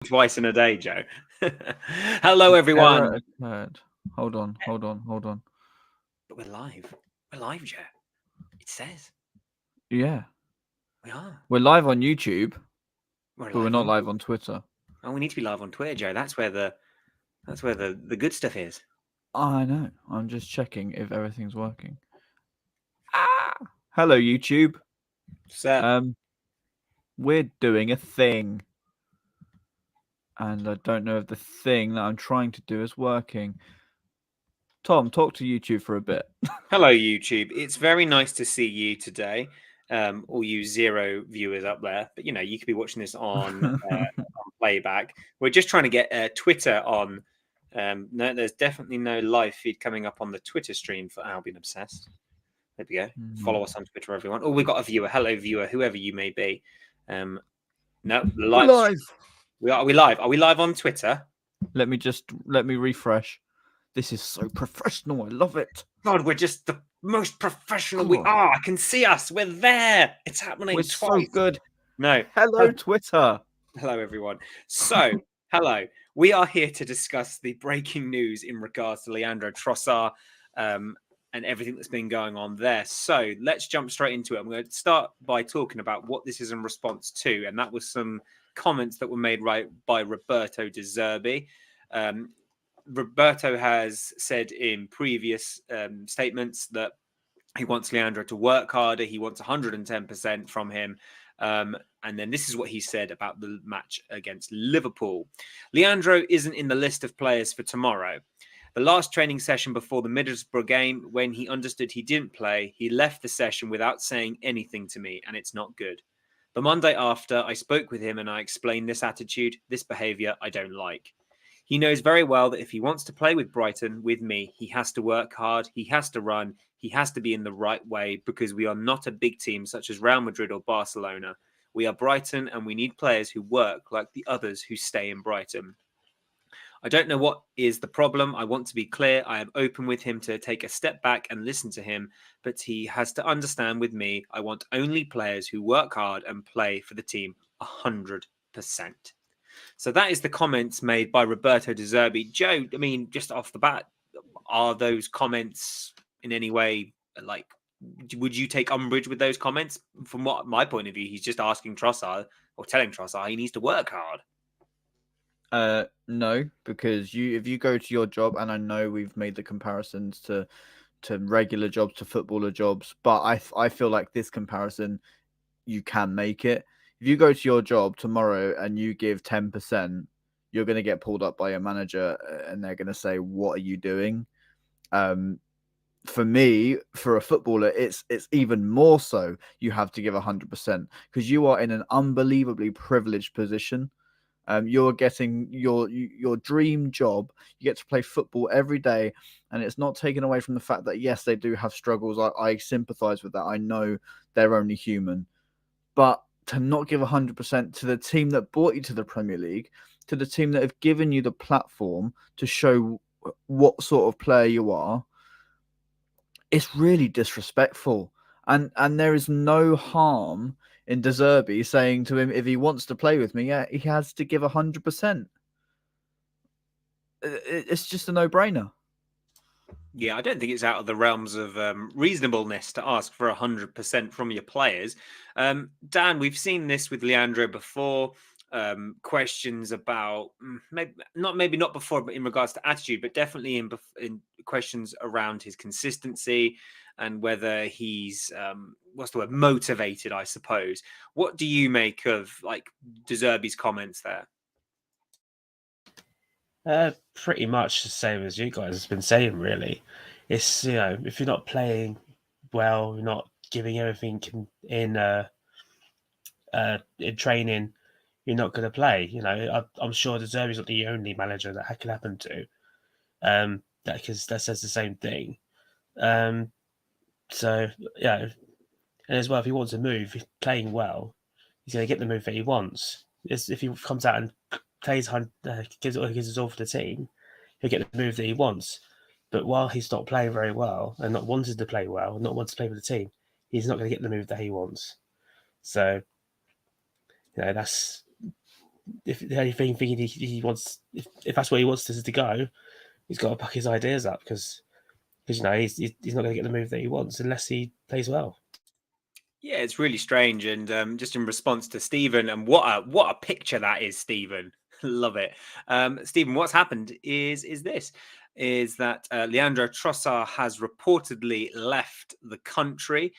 twice in a day, Joe. Hello, everyone. Error occurred. Hold on. But we're live. We're live, Joe. It says Yeah, we are. we're live on YouTube, We're but we're live not on. live on Twitter. Oh, we need to be live on Twitter, Joe. That's where the good stuff is. I know. I'm just checking if everything's working. Ah! Hello, YouTube. So, We're doing a thing, and I don't know if the thing that I'm trying to do is working. Tom, talk to YouTube for a bit. hello, YouTube. It's very nice to see you today. All you 0 viewers up there, but you could be watching this on playback. We're just trying to get Twitter on. No, there's definitely no live feed coming up on the Twitter stream for Albion Obsessed. There we go. Follow us on Twitter, everyone. Oh, we've got a viewer. Hello, viewer, whoever you may be. No, We're live. live. Are we live? Are we live on Twitter? Let me refresh. This is so professional. I love it. God, we're just the most professional we are. I can see us. We're there. It's happening We're twice. so good. No. Hello, Twitter. Hello, everyone. So, hello. We are here to discuss the breaking news in regards to Leandro Trossard and everything that's been going on there. So, let's jump straight into it. I'm going to start by talking about what this is in response to, and that was some comments that were made by Roberto De Zerbi. Roberto has said in previous statements that he wants Leandro to work harder. He wants 110% from him. And then this is what he said about the match against Liverpool. Leandro isn't in the list of players for tomorrow. The last training session before the Middlesbrough game, when he understood he didn't play, he left the session without saying anything to me, and it's not good. The Monday after, I spoke with him and I explained this attitude, this behaviour I don't like. He knows very well that if he wants to play with Brighton, with me, he has to work hard, he has to run, he has to be in the right way because we are not a big team such as Real Madrid or Barcelona. We are Brighton and we need players who work like the others who stay in Brighton. I don't know what is the problem. I want to be clear. I am open with him to take a step back and listen to him, but he has to understand with me, I want only players who work hard and play for the team 100%. So that is the comments made by Roberto De Zerbi. Joe, I mean, just off the bat, are those comments in any way like, would you take umbrage with those comments? From what my point of view, he's just asking Trossard or telling Trossard he needs to work hard. No, because if you go to your job, and I know we've made the comparisons to regular jobs, to footballer jobs, but I feel like this comparison, you can make it. If you go to your job tomorrow and you give 10%, you're going to get pulled up by your manager, and they're going to say, "What are you doing?" For me, for a footballer, it's even more so. You have to give 100% because you are in an unbelievably privileged position. You're getting your dream job. You get to play football every day, and it's not taken away from the fact that yes, they do have struggles. I sympathise with that. I know they're only human, but to not give 100% to the team that brought you to the Premier League, to the team that have given you the platform to show what sort of player you are, it's really disrespectful. And there is no harm in De Zerbi saying to him, if he wants to play with me, yeah, he has to give 100%. It's just a no-brainer. Yeah, I don't think it's out of the realms of reasonableness to ask for 100% from your players. Dan, we've seen this with Leandro before. Questions about maybe not before, but in regards to attitude, but definitely in questions around his consistency and whether he's what's the word, motivated, I suppose. What do you make of like De Zerbi's comments there? Pretty much the same as you guys have been saying, really. It's, if you're not playing well, you're not giving everything in training, you're not going to play. I'm sure De Zerbi's not the only manager that can happen to. Because that says the same thing. So, yeah. And as well, if he wants to move, he's playing well, he's going to get the move that he wants. If he comes out and plays, gives his all for the team, he'll get the move that he wants. But while he's not playing very well and not wanting to play well, not wanting to play with the team, he's not going to get the move that he wants. So, that's if the only thing he wants, if that's where he wants to go, he's got to back his ideas up because he's not going to get the move that he wants unless he plays well. Yeah, it's really strange. And just in response to Stephen, and what a picture that is, Stephen. Love it. Stephen, what's happened is that Leandro Trossard has reportedly left the country.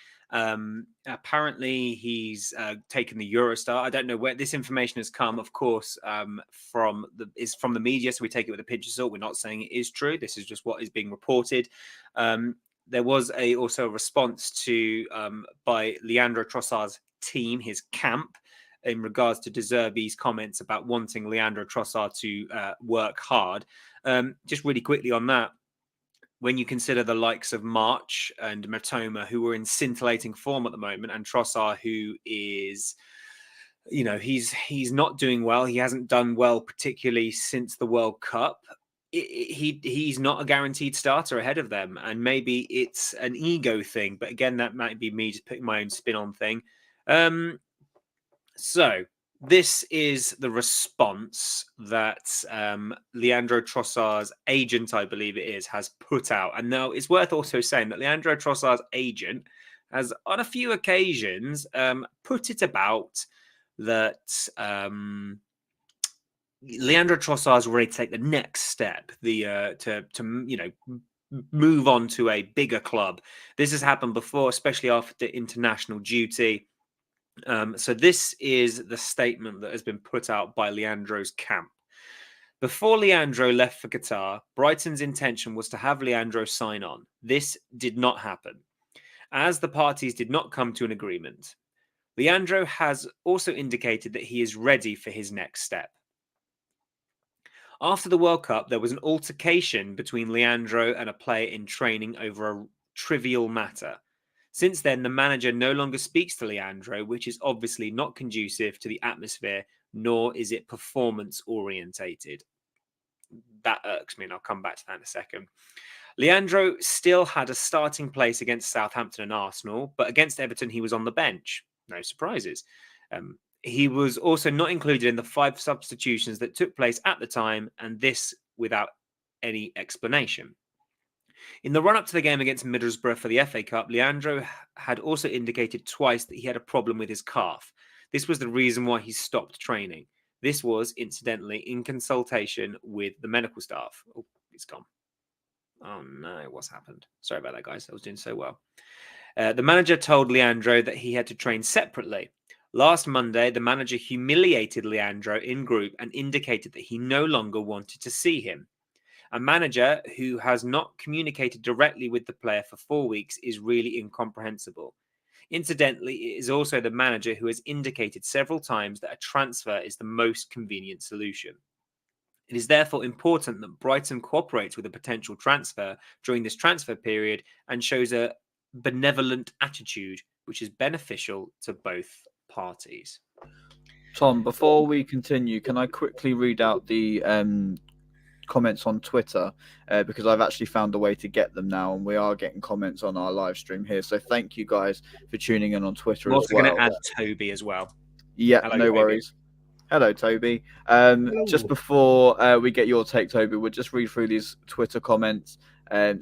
Apparently, he's taken the Eurostar. I don't know where this information has come, of course, from the media. So we take it with a pinch of salt. We're not saying it is true. This is just what is being reported. There was also a response to by Leandro Trossard's team, his camp, in regards to De Zerbi's comments about wanting Leandro Trossard to work hard. Just really quickly on that, when you consider the likes of March and Matoma, who are in scintillating form at the moment, and Trossard, who is, he's not doing well. He hasn't done well, particularly since the World Cup. He's not a guaranteed starter ahead of them, and maybe it's an ego thing. But again, that might be me just putting my own spin on thing. So this is the response that Leandro Trossard's agent, I believe it is, has put out. And now it's worth also saying that Leandro Trossard's agent has, on a few occasions, put it about that Leandro Trossard's ready to take the next step, to move on to a bigger club. This has happened before, especially after international duty. So this is the statement that has been put out by Leandro's camp. Before Leandro left for Qatar, Brighton's intention was to have Leandro sign on. This did not happen, as the parties did not come to an agreement. Leandro has also indicated that he is ready for his next step. After the World Cup, there was an altercation between Leandro and a player in training over a trivial matter. Since then, the manager no longer speaks to Leandro, which is obviously not conducive to the atmosphere, nor is it performance-orientated. That irks me, and I'll come back to that in a second. Leandro still had a starting place against Southampton and Arsenal, but against Everton, he was on the bench. No surprises. He was also not included in the 5 substitutions that took place at the time, and this without any explanation. In the run-up to the game against Middlesbrough for the FA Cup, Leandro had also indicated twice that he had a problem with his calf. This was the reason why he stopped training. This was, incidentally, in consultation with the medical staff. Oh, it's gone. Oh no, what's happened? Sorry about that, guys. I was doing so well. The manager told Leandro that he had to train separately. Last Monday, the manager humiliated Leandro in group and indicated that he no longer wanted to see him. A manager who has not communicated directly with the player for 4 weeks is really incomprehensible. Incidentally, it is also the manager who has indicated several times that a transfer is the most convenient solution. It is therefore important that Brighton cooperates with a potential transfer during this transfer period and shows a benevolent attitude, which is beneficial to both parties. Tom, before we continue, can I quickly read out the comments on Twitter, because I've actually found a way to get them now, and we are getting comments on our live stream here. So thank you guys for tuning in on Twitter. I'm as also well. going to add Toby as well. Yeah, Hello, no Toby. worries. Hello, Toby. Just before we get your take, Toby, we'll just read through these Twitter comments.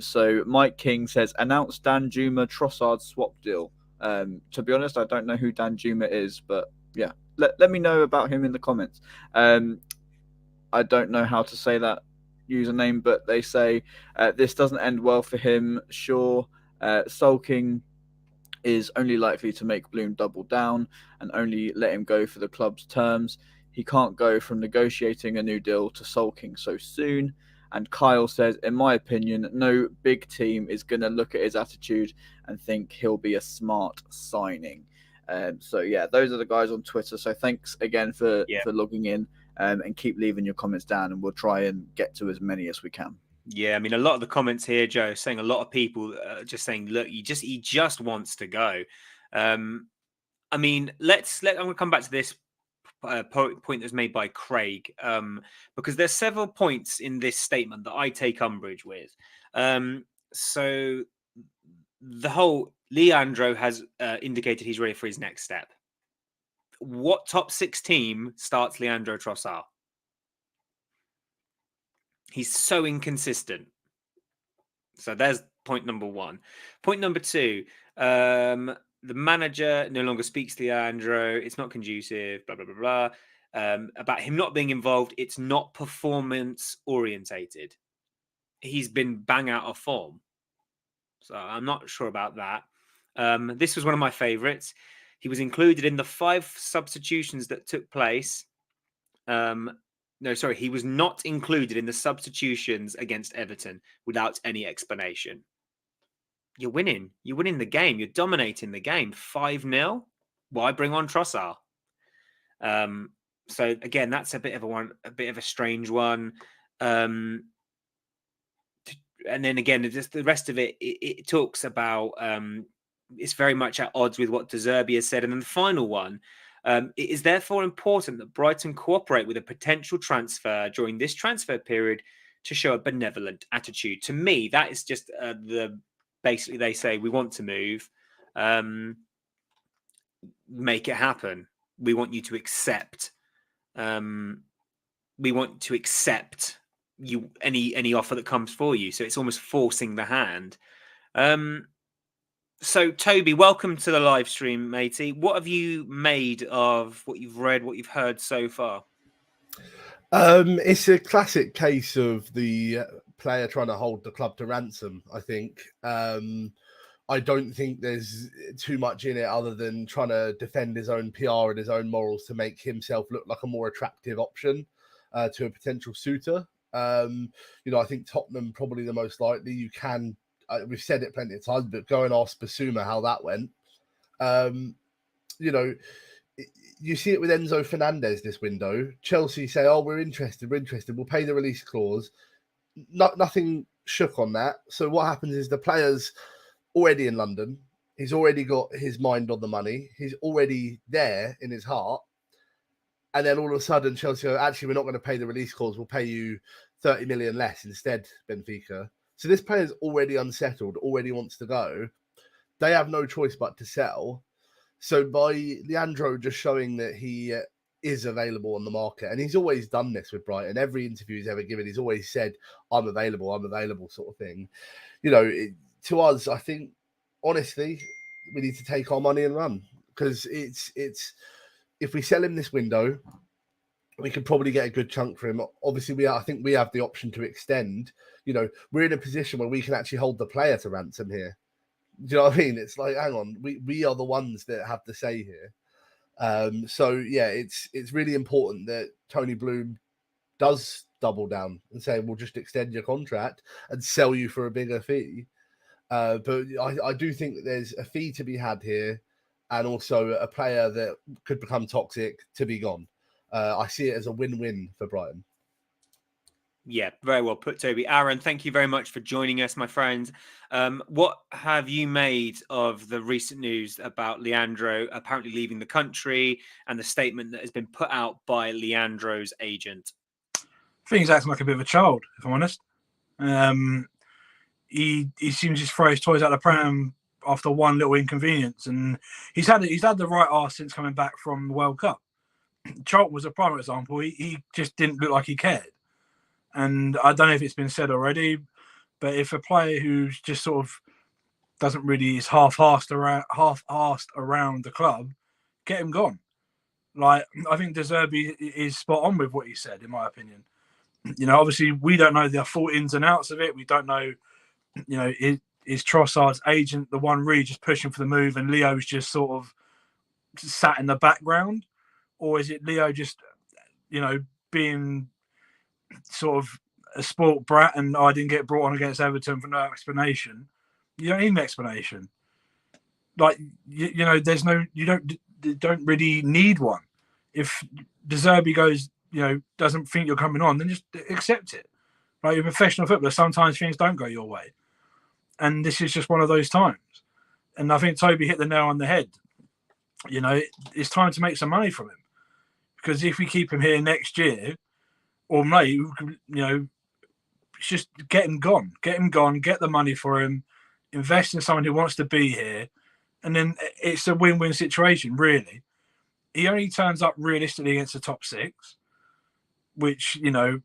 So Mike King says, announce Danjuma Trossard swap deal. To be honest, I don't know who Danjuma is, but yeah, let me know about him in the comments. I don't know how to say that username, but they say this doesn't end well for him. Sure, sulking is only likely to make Bloom double down and only let him go for the club's terms. He can't go from negotiating a new deal to sulking so soon. And Kyle says, in my opinion, no big team is going to look at his attitude and think he'll be a smart signing. So yeah, those are the guys on Twitter. So thanks again for logging in. And keep leaving your comments down, and we'll try and get to as many as we can. Yeah, I mean, a lot of the comments here, Joe, saying a lot of people just saying, look, he just wants to go. I mean, I'm going to come back to this point that's made by Craig, because there's several points in this statement that I take umbrage with. So the whole Leandro has indicated he's ready for his next step. what top 6 team starts Leandro Trossard? He's so inconsistent. So there's point number 1. Point number 2, the manager no longer speaks to Leandro. It's not conducive, blah, blah, blah, blah. About him not being involved, it's not performance orientated. He's been bang out of form. So I'm not sure about that. This was one of my favorites. He was included in the 5 substitutions that took place. He was not included in the substitutions against Everton without any explanation. You're winning. You're winning the game. You're dominating the game. 5-0. Why bring on Trossar? So again, that's a bit of a strange one. And then again, just the rest of it talks about it's very much at odds with what De Zerbi has said. And then the final one, it is therefore important that Brighton cooperate with a potential transfer during this transfer period to show a benevolent attitude. To me, that is just basically they say, we want to move, make it happen. We want you to accept. We want to accept you any offer that comes for you. So it's almost forcing the hand. So Toby, welcome to the live stream, matey. What have you made of what you've read, what you've heard so far? It's a classic case of the player trying to hold the club to ransom, I think. I don't think there's too much in it other than trying to defend his own PR and his own morals to make himself look like a more attractive option to a potential suitor. I think Tottenham probably the most likely. You can, we've said it plenty of times, but go and ask Basuma how that went. You see it with Enzo Fernandez this window. Chelsea say, "Oh, we're interested. We'll pay the release clause." Nothing shook on that. So what happens is the player's already in London. He's already got his mind on the money. He's already there in his heart. And then all of a sudden, Chelsea go, "Actually, we're not going to pay the release clause. We'll pay you 30 million less instead, Benfica." So this player's already unsettled, already wants to go. They have no choice but to sell. So by Leandro just showing that he is available on the market, and he's always done this with Brighton. Every interview he's ever given, he's always said, I'm available sort of thing. To us, I think, honestly, we need to take our money and run. Because it's if we sell him this window, we could probably get a good chunk for him. Obviously, I think we have the option to extend. We're in a position where we can actually hold the player to ransom here. Do you know what I mean? It's like, hang on, we are the ones that have the say here. It's really important that Tony Bloom does double down and say, we'll just extend your contract and sell you for a bigger fee. But I do think that there's a fee to be had here, and also a player that could become toxic to be gone. I see it as a win-win for Brighton. Yeah, very well put, Toby. Aaron, thank you very much for joining us, my friend. What have you made of the recent news about Leandro apparently leaving the country and the statement that has been put out by Leandro's agent? I think he's acting like a bit of a child, if I'm honest. He seems to just throw his toys out the pram after one little inconvenience, and he's had the right arse since coming back from the World Cup. Charlton was a prime example. He just didn't look like he cared. And I don't know if it's been said already, but if a player who's just sort of doesn't really is half-assed around the club, get him gone. Like, I think De Zerbi is spot on with what he said, in my opinion. Obviously we don't know the full ins and outs of it. We don't know, is Trossard's agent the one really just pushing for the move and Leo's just sort of sat in the background, or is it Leo just, being sort of a sport brat and I didn't get brought on against Everton for no explanation? You don't need an explanation. Like, there's no, you don't really need one. If De Zerbi goes, doesn't think you're coming on, then just accept it. Like, you're a professional footballer. Sometimes things don't go your way. And this is just one of those times. And I think Toby hit the nail on the head. It's time to make some money from him. Because if we keep him here next year, or May, just get him gone. Get the money for him, invest in someone who wants to be here, and then it's a win-win situation, really. he only turns up realistically against the top 6, which, you know,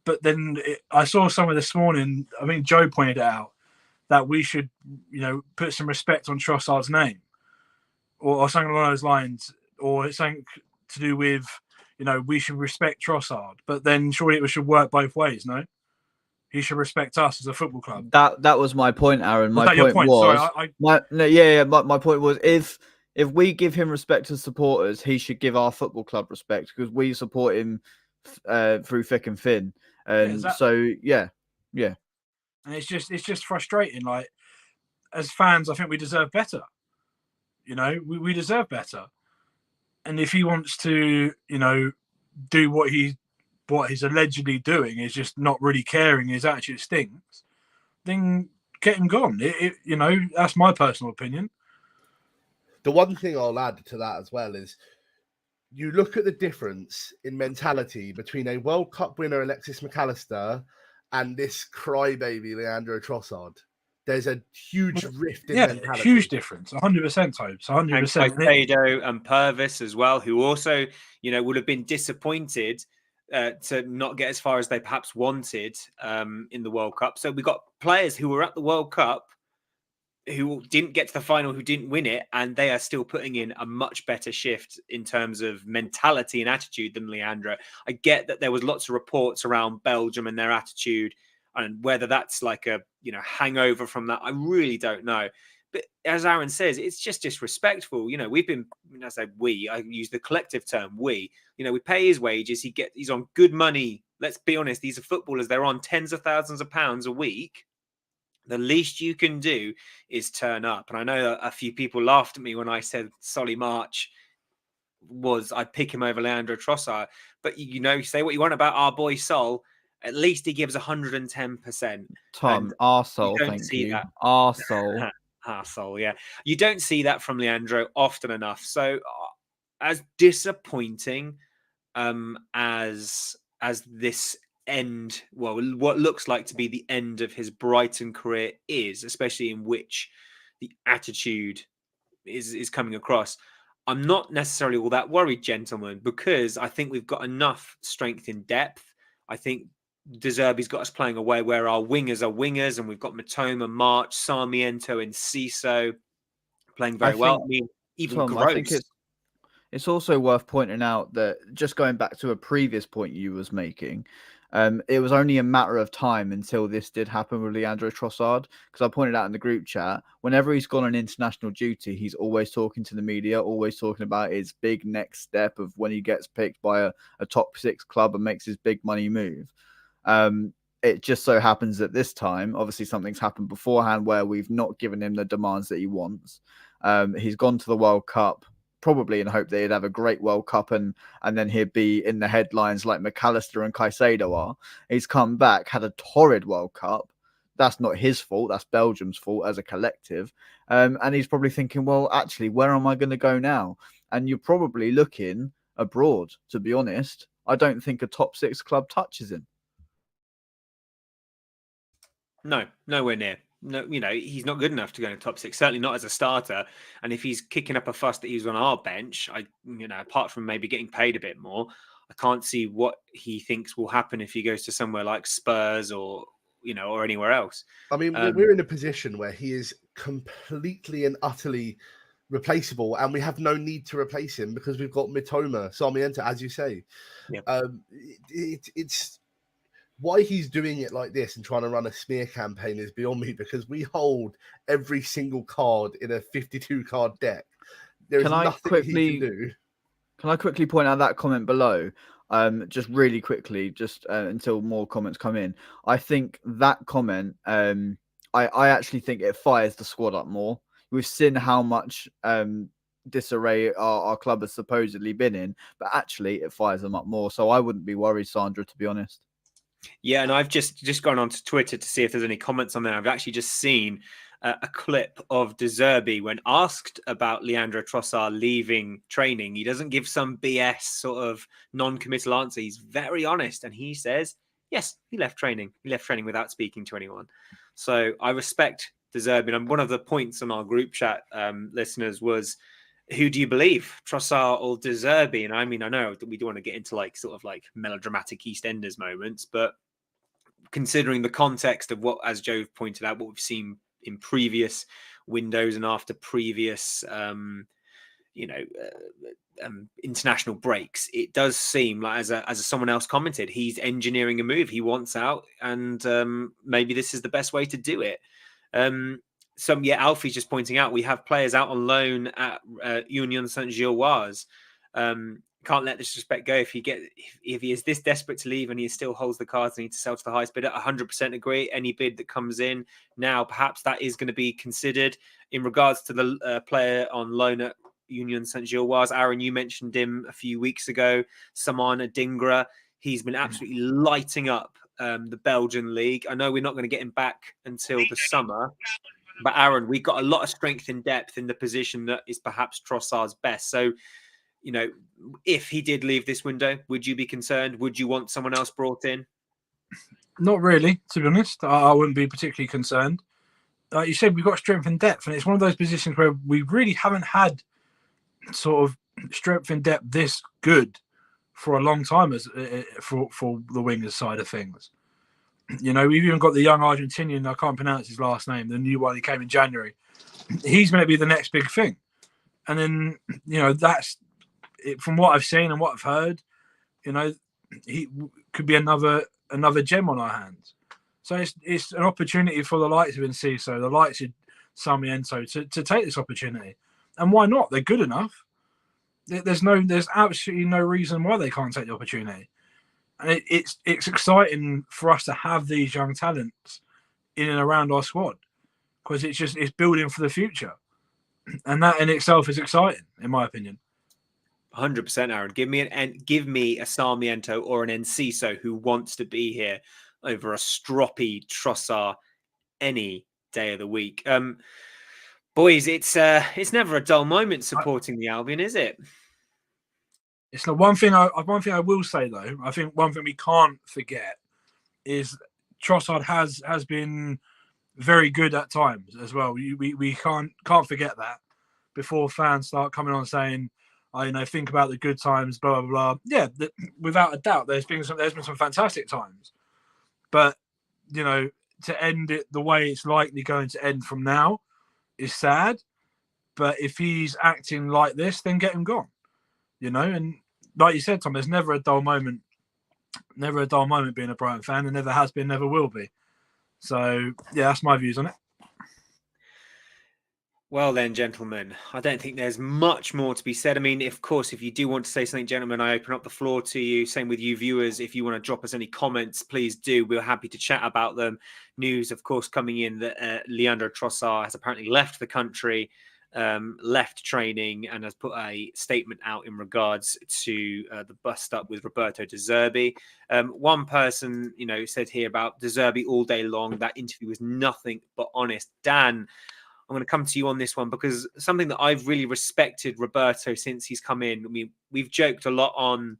but then I saw someone this morning, I mean, Joe pointed it out, that we should, you know, put some respect on Trossard's name or something along those lines, or something to do with, you know, we should respect Trossard. But then surely it should work both ways, no? He should respect us as a football club. That was my point, Aaron. Was My that your point point? was, Sorry, my point was, if we give him respect as supporters, he should give our football club respect because we support him through thick and thin. And yeah. And it's just frustrating. Like, as fans, I think we deserve better. You know, we deserve better. And if he wants to, you know, do what he's allegedly doing, is just not really caring, his attitude stinks, then get him gone. You know, that's my personal opinion. The one thing I'll add to that as well is you look at the difference in mentality between a World Cup winner, Alexis McAllister, and this crybaby, Leandro Trossard. There's a huge rift in mentality. Huge difference. 100%, Tobes. 100%. And Caicedo and Purvis as well, who also, you know, would have been disappointed to not get as far as they perhaps wanted in the World Cup. So we got players who were at the World Cup who didn't get to the final, who didn't win it, and they are still putting in a much better shift in terms of mentality and attitude than Leandro. I get that there was lots of reports around Belgium and their attitude, and whether that's like a, you know, hangover from that, I really don't know. But as Aaron says, it's just disrespectful. You know, we've been, I say we, I use the collective term we, you know, we pay his wages. He's on good money. Let's be honest. These are footballers. They're on tens of thousands of pounds a week. The least you can do is turn up. And I know a few people laughed at me when I said Solly March I'd pick him over Leandro Trossard. But, you know, say what you want about our boy Sol, at least he gives 110%. Tom, arsehole, thank you. Arsehole. Arsehole, yeah. You don't see that from Leandro often enough. So as disappointing as this end, well, what looks like to be the end of his Brighton career is, especially in which the attitude is coming across, I'm not necessarily all that worried, gentlemen, because I think we've got enough strength in depth. I think De Zerbi's got us playing away where our wingers are wingers, and we've got Matoma, March, Sarmiento, and Ciso playing very well. I mean, even Tom, Gross. I think it's also worth pointing out that, just going back to a previous point you was making, it was only a matter of time until this did happen with Leandro Trossard, because I pointed out in the group chat, whenever he's gone on international duty, he's always talking to the media, always talking about his big next step of when he gets picked by a top 6 club and makes his big money move. It just so happens that this time, obviously something's happened beforehand where we've not given him the demands that he wants. He's gone to the World Cup, probably in hope that he'd have a great World Cup and then he'd be in the headlines like McAllister and Caicedo are. He's come back, had a torrid World Cup. That's not his fault. That's Belgium's fault as a collective. And he's probably thinking, well, actually, where am I going to go now? And you're probably looking abroad, to be honest. I don't think a top 6 club touches him. No, nowhere near. No, you know, he's not good enough to go in the top 6, certainly not as a starter. And if he's kicking up a fuss that he's on our bench, apart from maybe getting paid a bit more, I can't see what he thinks will happen if he goes to somewhere like Spurs or anywhere else. I mean, we're in a position where he is completely and utterly replaceable, and we have no need to replace him because we've got Mitoma, Sarmiento, as you say. Yeah. It's why he's doing it like this and trying to run a smear campaign is beyond me, because we hold every single card in a 52-card deck. There is nothing he can do. Can I quickly point out that comment below? Just really quickly, until more comments come in. I think that comment, I actually think it fires the squad up more. We've seen how much disarray our club has supposedly been in, but actually it fires them up more. So I wouldn't be worried, Sandra, to be honest. Yeah, and I've just gone onto Twitter to see if there's any comments on there. I've actually just seen a clip of De Zerbi when asked about Leandro Trossard leaving training. He doesn't give some BS sort of non-committal answer. He's very honest, and he says, yes, he left training. He left training without speaking to anyone. So I respect De Zerbi. And one of the points on our group chat, listeners, was who do you believe, Trossard or De Zerbi? And I mean, I know that we don't want to get into like sort of like melodramatic EastEnders moments, but considering the context of what, as Joe pointed out, what we've seen in previous windows and after previous, international breaks, it does seem like, as someone else commented, he's engineering a move. He wants out, and maybe this is the best way to do it. Alfie's just pointing out we have players out on loan at Union Saint-Gilloise. Can't let this respect go. If he is this desperate to leave and he still holds the cards and needs to sell to the highest bidder, 100% agree. Any bid that comes in now, perhaps that is going to be considered. In regards to the player on loan at Union Saint-Gilloise, Aaron, you mentioned him a few weeks ago, Samana Dingra. He's been absolutely lighting up the Belgian league. I know we're not going to get him back until the summer, but Aaron, we've got a lot of strength and depth in the position that is perhaps Trossard's best. So, if he did leave this window, would you be concerned? Would you want someone else brought in? Not really, to be honest. I wouldn't be particularly concerned. Like you said, we've got strength and depth, and it's one of those positions where we really haven't had sort of strength and depth this good for a long time for the wingers side of things. We've even got the young Argentinian, I can't pronounce his last name, the new one, he came in January. He's going to be the next big thing. And then, that's it, from what I've seen and what I've heard, he could be another gem on our hands. So it's an opportunity for the likes of Enciso, the likes of Sarmiento to take this opportunity. And why not? They're good enough. There's absolutely no reason why they can't take the opportunity. And it's exciting for us to have these young talents in and around our squad, because it's building for the future. And that in itself is exciting, in my opinion. 100%, Aaron. Give me a Sarmiento or an Enciso who wants to be here over a stroppy Trossard any day of the week. Boys, it's never a dull moment supporting the Albion, is it? It's not one thing. One thing I will say though, I think one thing we can't forget is Trossard has been very good at times as well. We can't forget that before fans start coming on saying, think about the good times, blah blah blah. Yeah, without a doubt, there's been some fantastic times, but to end it the way it's likely going to end from now is sad. But if he's acting like this, then get him gone. And like you said, Tom, there's never a dull moment. Never a dull moment being a Brighton fan, and never has been, never will be. So, yeah, that's my views on it. Well then, gentlemen, I don't think there's much more to be said. I mean, of course, if you do want to say something, gentlemen, I open up the floor to you. Same with you viewers. If you want to drop us any comments, please do. We're happy to chat about them. News, of course, coming in that Leandro Trossard has apparently left the country, left training, and has put a statement out in regards to the bust up with Roberto De Zerbi. One person, said here about De Zerbi all day long. That interview was nothing but honest. Dan, I'm going to come to you on this one, because something that I've really respected Roberto since he's come in. I mean, we've joked a lot on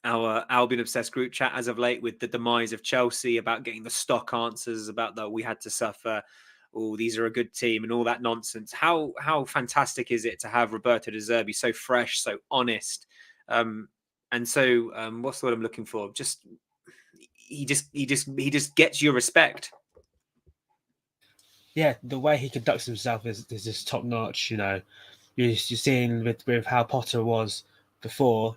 our Albion Obsessed group chat as of late with the demise of Chelsea, about getting the stock answers about that we had to suffer. Oh, these are a good team and all that nonsense. How fantastic is it to have Roberto De Zerbi so fresh, so honest, and so what's the word I'm looking for? He just gets your respect. Yeah, the way he conducts himself is just top notch. You're seeing with how Potter was before.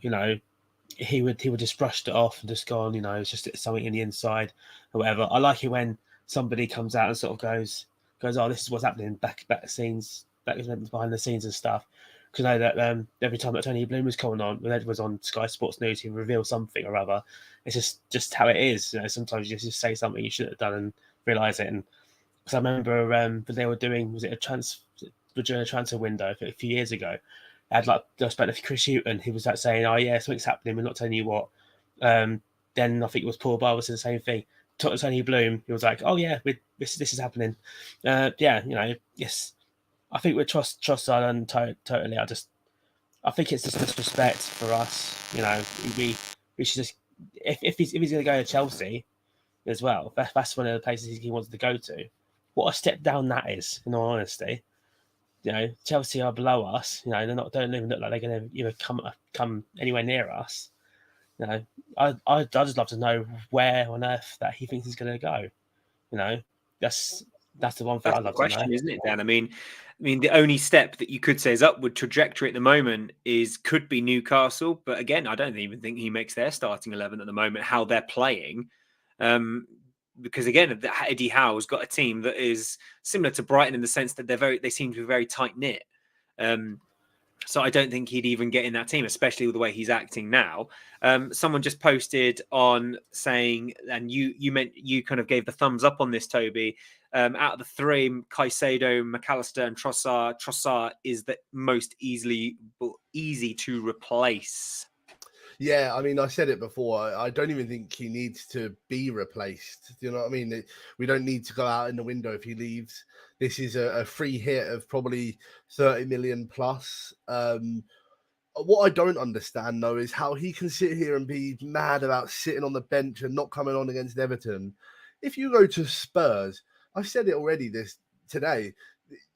He would just brush it off and just go on. It's just something in the inside or whatever. I like it when somebody comes out and sort of goes, oh, this is what's happening back scenes, behind the scenes and stuff. Because I know that every time that Tony Bloom was coming on, when Ed was on Sky Sports News, he revealed something or other. It's just how it is. Sometimes you just say something you should have done and realise it. And because I remember when they were doing, was it during a transfer window a few years ago, I had I spoke to Chris Hughton, he was saying, oh yeah, something's happening, we're not telling you what. Then I think it was Paul Barber said the same thing. Tony Bloom, he was like, oh yeah, this is happening. Yes. I think with Trossard and totally, I think it's just disrespect for us. We should just, if he's going to go to Chelsea as well, that's one of the places he wants to go to. What a step down that is, in all honesty. Chelsea are below us. Don't even look like they're going to come anywhere near us. I'd just love to know where on earth that he thinks he's going to go. That's the one thing That's I'd the love to know. question, isn't it, Dan? I mean, the only step that you could say is upward trajectory at the moment could be Newcastle, but again, I don't even think he makes their starting 11 at the moment. How they're playing, because again, Eddie Howe's got a team that is similar to Brighton in the sense that they seem to be very tight knit. So I don't think he'd even get in that team, especially with the way he's acting now. Someone just posted on saying, and you kind of gave the thumbs up on this, Toby. Out of the three, Caicedo, McAllister, and Trossar is the most easy to replace. Yeah, I mean, I said it before. I don't even think he needs to be replaced. Do you know what I mean? We don't need to go out in the window if he leaves. This is a free hit of probably 30 million plus. What I don't understand, though, is how he can sit here and be mad about sitting on the bench and not coming on against Everton. If you go to Spurs, I've said it already today.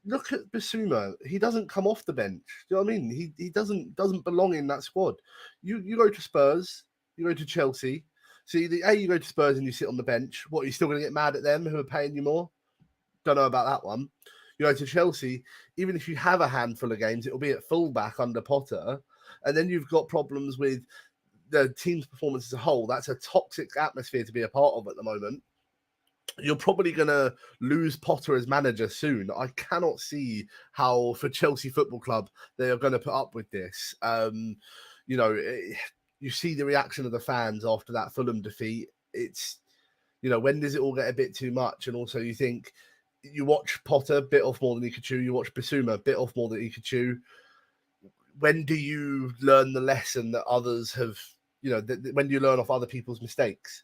Look at Bissouma. He doesn't come off the bench. Do you know what I mean? He doesn't belong in that squad. You go to Spurs, you go to Chelsea. So you go to Spurs and you sit on the bench. What, are you still going to get mad at them who are paying you more? Don't know about that one. You go to Chelsea, even if you have a handful of games, it'll be at fullback under Potter. And then you've got problems with the team's performance as a whole. That's a toxic atmosphere to be a part of at the moment. You're probably going to lose Potter as manager soon. I cannot see how, for Chelsea Football Club, they are going to put up with this. You see the reaction of the fans after that Fulham defeat. It's, when does it all get a bit too much? And also you think, you watch Potter bit off more than he could chew. You watch Bissouma bit off more than he could chew. When do you learn the lesson that others have, when do you learn off other people's mistakes?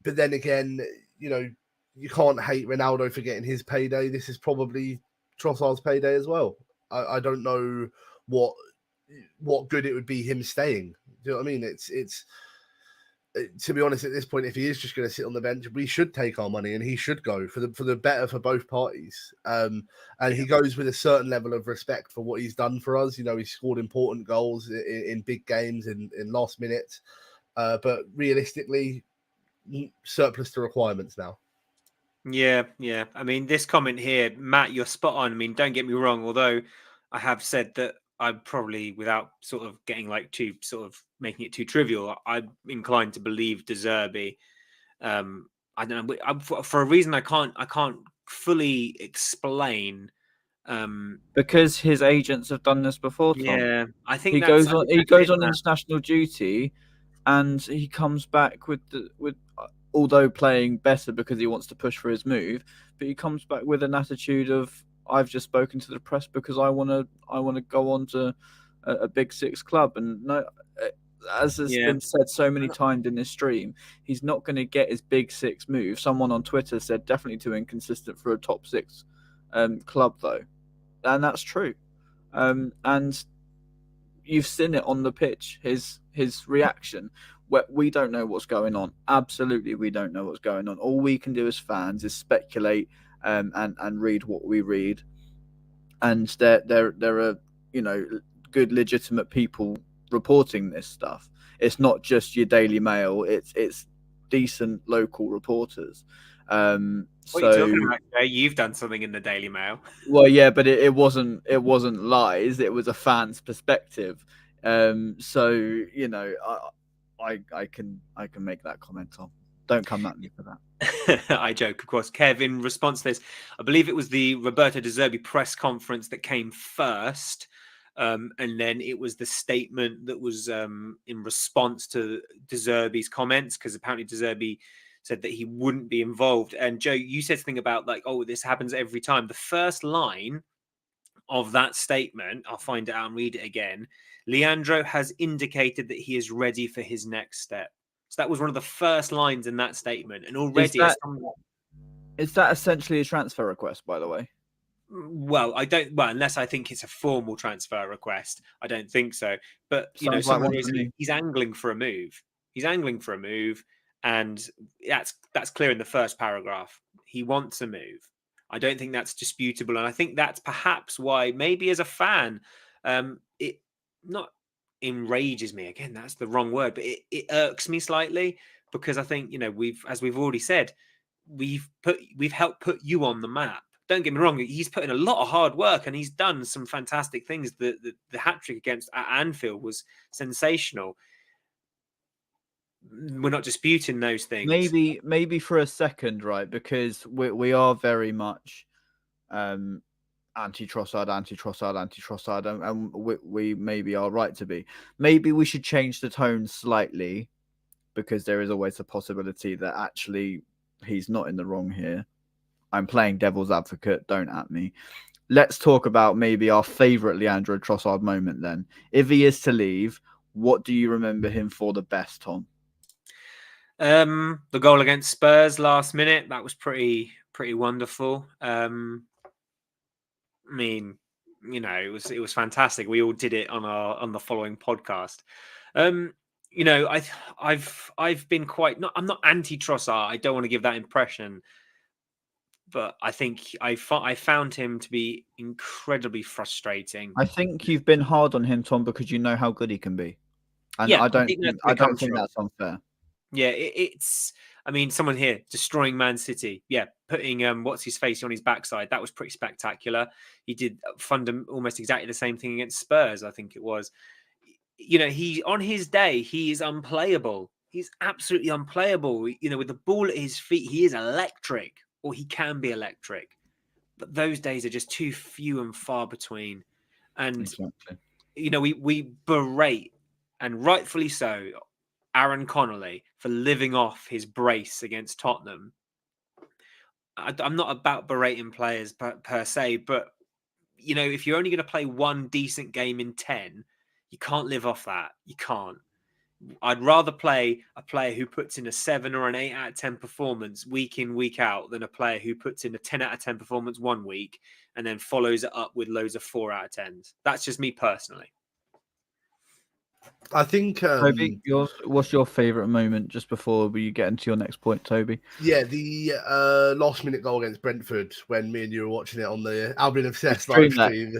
But then again, you can't hate Ronaldo for getting his payday. This is probably Trossard's payday as well. I don't know what good it would be him staying. Do you know what I mean? It's to be honest, at this point, if he is just going to sit on the bench, we should take our money and he should go for the better for both parties. And he goes with a certain level of respect for what he's done for us. He scored important goals in big games in last minutes. But realistically, surplus to requirements now. Yeah. I mean, this comment here, Matt, you're spot on. I mean, don't get me wrong. Although I have said that I'm probably, without sort of getting too sort of making it too trivial, I'm inclined to believe De Zerbi. I don't know, for a reason I can't fully explain. Because his agents have done this before, Tom. Yeah, I think he goes on international duty, and he comes back with although playing better because he wants to push for his move, but he comes back with an attitude of, I've just spoken to the press because I want to go on to a Big Six club. And no, as has been said so many times in this stream, he's not going to get his Big Six move. Someone on Twitter said definitely too inconsistent for a top six club, though. And that's true. And you've seen it on the pitch, his reaction. We don't know what's going on. Absolutely, we don't know what's going on. All we can do as fans is speculate and read what we read. And there are good legitimate people reporting this stuff. It's not just your Daily Mail. It's decent local reporters. What are you talking about, Jay? You've done something in the Daily Mail. Well, yeah, but it wasn't lies. It was a fan's perspective. So I can make that comment on. Don't come at me for that. I joke, of course. Kev, in response to this, I believe it was the Roberto De Zerbi press conference that came first. And then it was the statement that was in response to De Zerbi's comments, because apparently De Zerbi said that he wouldn't be involved. And Joe, you said something about this happens every time. The first line of that statement, I'll find it out and read it again. Leandro has indicated that he is ready for his next step. So that was one of the first lines in that statement. And already... Is that essentially a transfer request, by the way? Well, unless I think it's a formal transfer request. I don't think so. But, he's angling for a move. He's angling for a move. And that's clear in the first paragraph. He wants a move. I don't think that's disputable. And I think that's perhaps why, maybe as a fan, it not enrages me. Again, that's the wrong word, but it irks me slightly, because I think, as we've already said, we've helped put you on the map. Don't get me wrong, he's put in a lot of hard work and he's done some fantastic things. The hat-trick against at Anfield was sensational. We're not disputing those things. Maybe for a second, right? Because we are very much anti-Trossard, and we maybe are right to be. Maybe we should change the tone slightly, because there is always a possibility that actually he's not in the wrong here. I'm playing devil's advocate, don't at me. Let's talk about maybe our favourite Leandro Trossard moment then. If he is to leave, what do you remember him for the best, Tom? The goal against Spurs last minute, that was pretty wonderful. I mean, it was fantastic. We all did it on the following podcast. I've been I'm not anti-Trossard. I don't want to give that impression. But I think I found him to be incredibly frustrating. I think you've been hard on him, Tom, because you know how good he can be, and yeah, I don't think that's unfair. Yeah, it's. I mean, someone here destroying Man City. Yeah, putting what's his face on his backside. That was pretty spectacular. He did almost exactly the same thing against Spurs, I think it was. He on his day he is unplayable. He's absolutely unplayable. With the ball at his feet, he is electric. Or he can be electric, but those days are just too few and far between. And exactly. We berate, and rightfully so, Aaron Connolly for living off his brace against Tottenham. I'm not about berating players per se, but if you're only going to play one decent game in 10, you can't live off that. You can't. I'd rather play a player who puts in a 7 or an 8 out of 10 performance week in, week out, than a player who puts in a 10 out of 10 performance one week and then follows it up with loads of 4 out of 10s. That's just me personally. I think Toby, what's your favourite moment just before we get into your next point, Toby? Yeah, the last minute goal against Brentford when me and you were watching it on the Albion Obsessed live stream.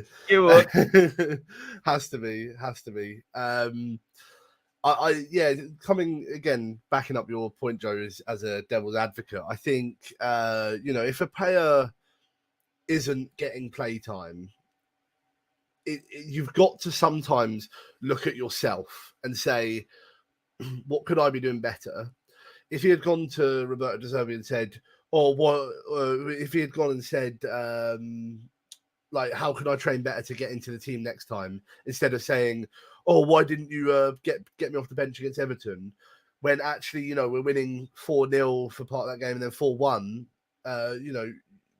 Has to be. Coming again, backing up your point, Joe, as a devil's advocate, I think if a player isn't getting play time, you've got to sometimes look at yourself and say, what could I be doing better? If he had gone to Roberto De Zerbi and said, if he had gone and said, how could I train better to get into the team next time? Instead of saying, why didn't you get me off the bench against Everton? When actually, we're winning 4-0 for part of that game and then 4-1.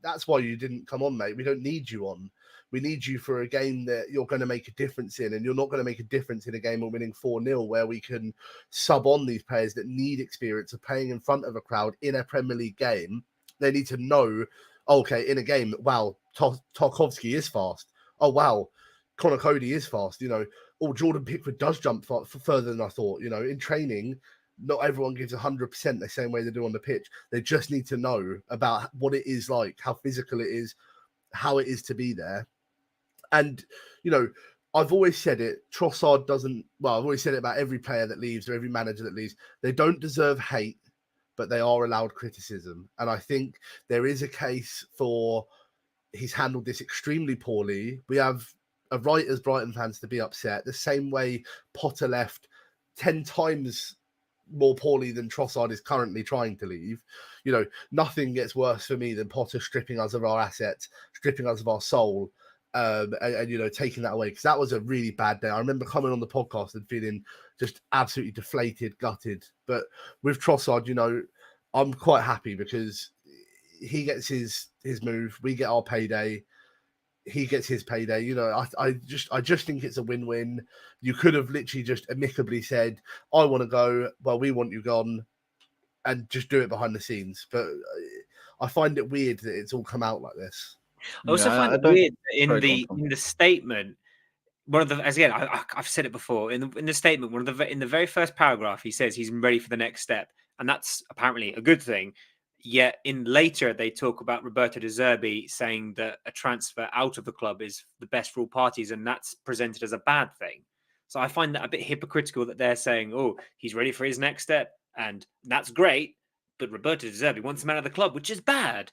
That's why you didn't come on, mate. We don't need you on. We need you for a game that you're going to make a difference in, and you're not going to make a difference in a game of winning 4-0 where we can sub on these players that need experience of playing in front of a crowd in a Premier League game. They need to know, okay, in a game, wow, Tarkowski is fast. Oh, wow, Connor Cody is fast. Jordan Pickford does jump further than I thought. In training, not everyone gives 100% the same way they do on the pitch. They just need to know about what it is like, how physical it is, how it is to be there. And, I've always said it, Trossard I've always said it about every player that leaves or every manager that leaves. They don't deserve hate, but they are allowed criticism. And I think there is a case for he's handled this extremely poorly. We have a right as Brighton fans to be upset, the same way Potter left 10 times more poorly than Trossard is currently trying to leave. Nothing gets worse for me than Potter stripping us of our assets, stripping us of our soul, and taking that away, because that was a really bad day. I remember coming on the podcast and feeling just absolutely deflated, gutted. But with Trossard, I'm quite happy because he gets his move, we get our payday. He gets his payday. I just think it's a win-win. You could have literally just amicably said, I want to go, well, we want you gone, and just do it behind the scenes. But I find it weird that it's all come out like this. I also find it weird that in the statement, I've said it before, in the statement, in the very first paragraph, he says he's ready for the next step. And that's apparently a good thing. Yet in later, they talk about Roberto De Zerbi saying that a transfer out of the club is the best for all parties, and that's presented as a bad thing. So I find that a bit hypocritical that they're saying, oh, he's ready for his next step, and that's great, but Roberto De Zerbi wants him out of the club, which is bad.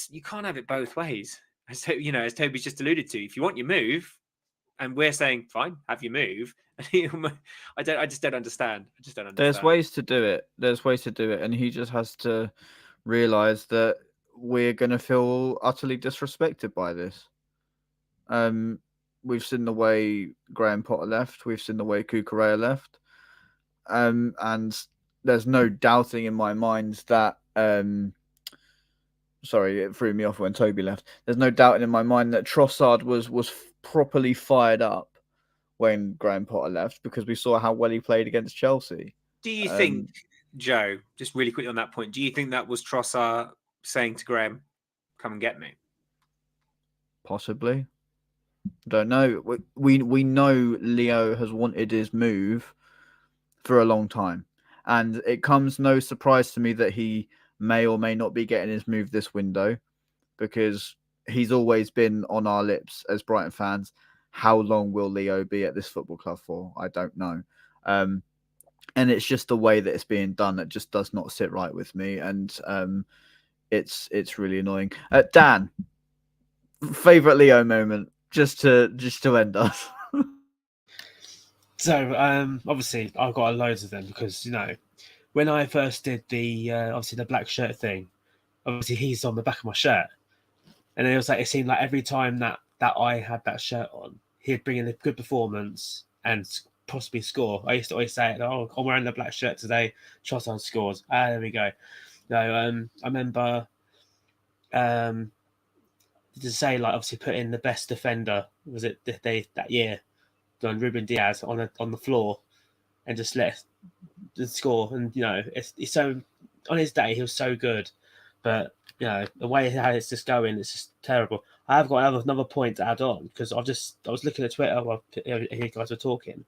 You can't have it both ways. As Toby's just alluded to, if you want your move, and we're saying, fine, have your move. I just don't understand. There's ways to do it. And he just has to realize that we're going to feel utterly disrespected by this. We've seen the way Graham Potter left. We've seen the way Cucurella left. And there's no doubting in my mind that... sorry, it threw me off when Toby left. There's no doubting in my mind that Trossard was properly fired up when Graham Potter left, because we saw how well he played against Chelsea. Do you think, Joe, just really quickly on that point, do you think that was Trossard saying to Graham, come and get me? Possibly. Don't know. We know Leo has wanted his move for a long time. And it comes no surprise to me that he may or may not be getting his move this window, because he's always been on our lips as Brighton fans. How long will Leo be at this football club for? I don't know. And it's just the way that it's being done that just does not sit right with me. And it's really annoying. Dan, favourite Leo moment, just to end us. So obviously I've got loads of them, because when I first did the obviously the black shirt thing, obviously he's on the back of my shirt, and it was like, it seemed like every time that I had that shirt on, he'd bring in a good performance and possibly score. I used to always say, "Oh, I'm wearing the black shirt today. Trossard scores." There we go. I remember to say, like, obviously put in the best defender, was it that year, on Ruben Diaz on the floor, and just let the score. And it's so, on his day he was so good, but the way how it's just going, it's just terrible. I have got another point to add on, because I was looking at Twitter while you guys were talking,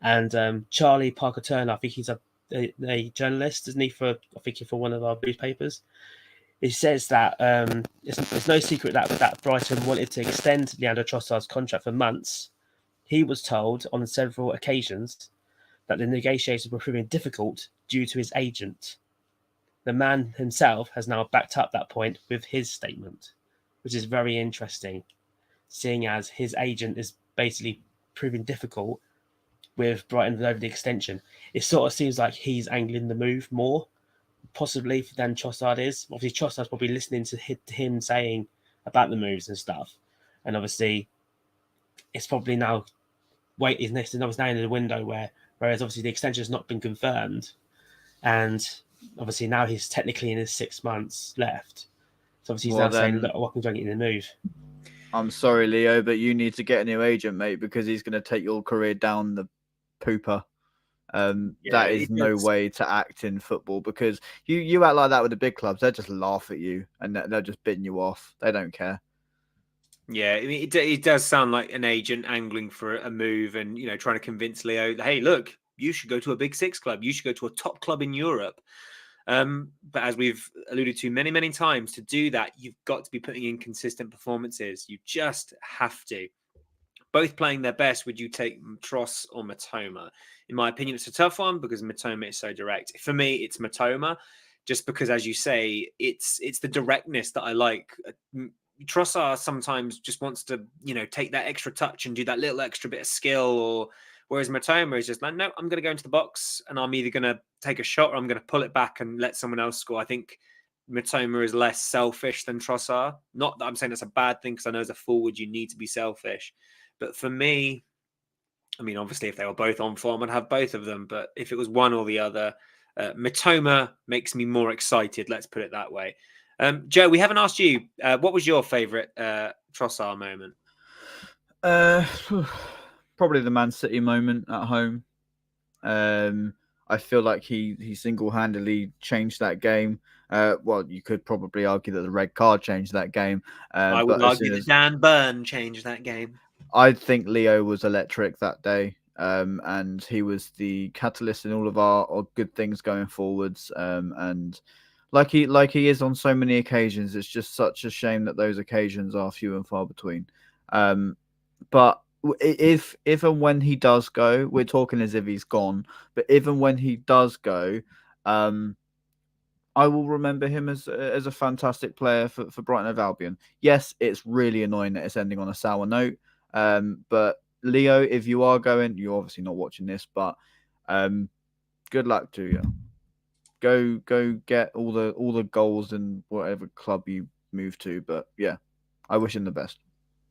and Charlie Parker Turner, I think he's a journalist, isn't he, for one of our newspapers. He says that it's no secret that Brighton wanted to extend Leandro Trossard's contract for months. He was told on several occasions that the negotiations were proving difficult due to his agent. The man himself has now backed up that point with his statement, which is very interesting, seeing as his agent is basically proving difficult with Brighton over the extension. It sort of seems like he's angling the move more, possibly, than Trossard is. Obviously, Trossard's probably listening to him saying about the moves and stuff, and obviously, it's probably now is now in the window whereas obviously the extension has not been confirmed, and obviously now he's technically in his 6 months left. So obviously he's now saying, look, what can I get in the move? I'm sorry, Leo, but you need to get a new agent, mate, because he's going to take your career down the pooper. That is no way to act in football, because you act like that with the big clubs. They'll just laugh at you and they're just biting you off. They don't care. Yeah, I mean, it does sound like an agent angling for a move and, trying to convince Leo, hey, look, you should go to a big six club. You should go to a top club in Europe. But as we've alluded to many, many times, to do that, you've got to be putting in consistent performances. You just have to. Both playing their best, would you take Tross or Mitoma? In my opinion, it's a tough one because Mitoma is so direct. For me, it's Mitoma, just because, as you say, it's the directness that I like. Trossard sometimes just wants to, take that extra touch and do that little extra bit of skill, whereas Mitoma is just like, no, I'm going to go into the box and I'm either going to take a shot or I'm going to pull it back and let someone else score. I think Mitoma is less selfish than Trossard. Not that I'm saying that's a bad thing, because I know as a forward you need to be selfish. But for me, I mean, obviously if they were both on form, I'd have both of them. But if it was one or the other, Mitoma makes me more excited. Let's put it that way. Joe, we haven't asked you. What was your favourite Trossard moment? Probably the Man City moment at home. I feel like he single-handedly changed that game. Well, you could probably argue that the red card changed that game. I would argue that Dan Burn changed that game. I think Leo was electric that day, and he was the catalyst in all of our good things going forwards. And like he is on so many occasions. It's just such a shame that those occasions are few and far between. But if and when he does go, we're talking as if he's gone. But even when he does go, I will remember him as a fantastic player for Brighton of Albion. Yes, it's really annoying that it's ending on a sour note. But Leo, if you are going, you're obviously not watching this, but good luck to you. Go get all the goals in whatever club you move to. But yeah, I wish him the best.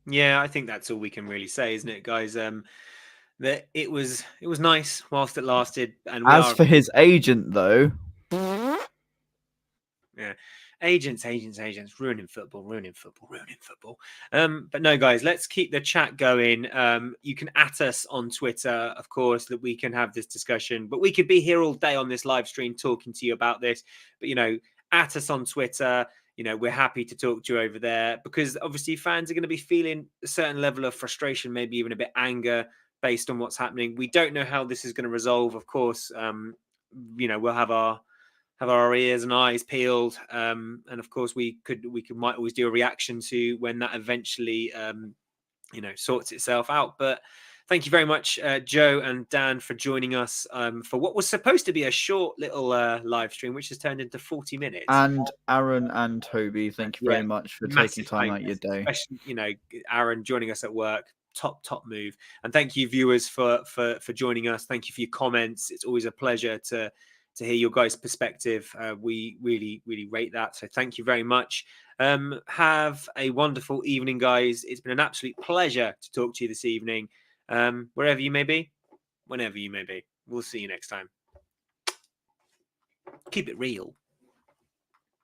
Yeah, I think that's all we can really say, isn't it, guys? That it was nice whilst it lasted, and As for his agent, though, yeah, agents, ruining football. But no, guys, let's keep the chat going. You can at us on Twitter, of course, that we can have this discussion. But we could be here all day on this live stream talking to you about this. But at us on Twitter. We're happy to talk to you over there, because obviously fans are going to be feeling a certain level of frustration, maybe even a bit anger based on what's happening. We don't know how this is going to resolve. Of course, we'll have our ears and eyes peeled, and of course we might always do a reaction to when that eventually sorts itself out. But thank you very much, Joe and Dan, for joining us for what was supposed to be a short little live stream, which has turned into 40 minutes. And Aaron and Toby, thank you very much for taking time out your day. Especially, Aaron joining us at work. Top move. And thank you, viewers, for joining us. Thank you for your comments. It's always a pleasure to hear your guys' perspective. We really rate that. So thank you very much. Have a wonderful evening, guys. It's been an absolute pleasure to talk to you this evening. Wherever you may be, whenever you may be. We'll see you next time. Keep it real.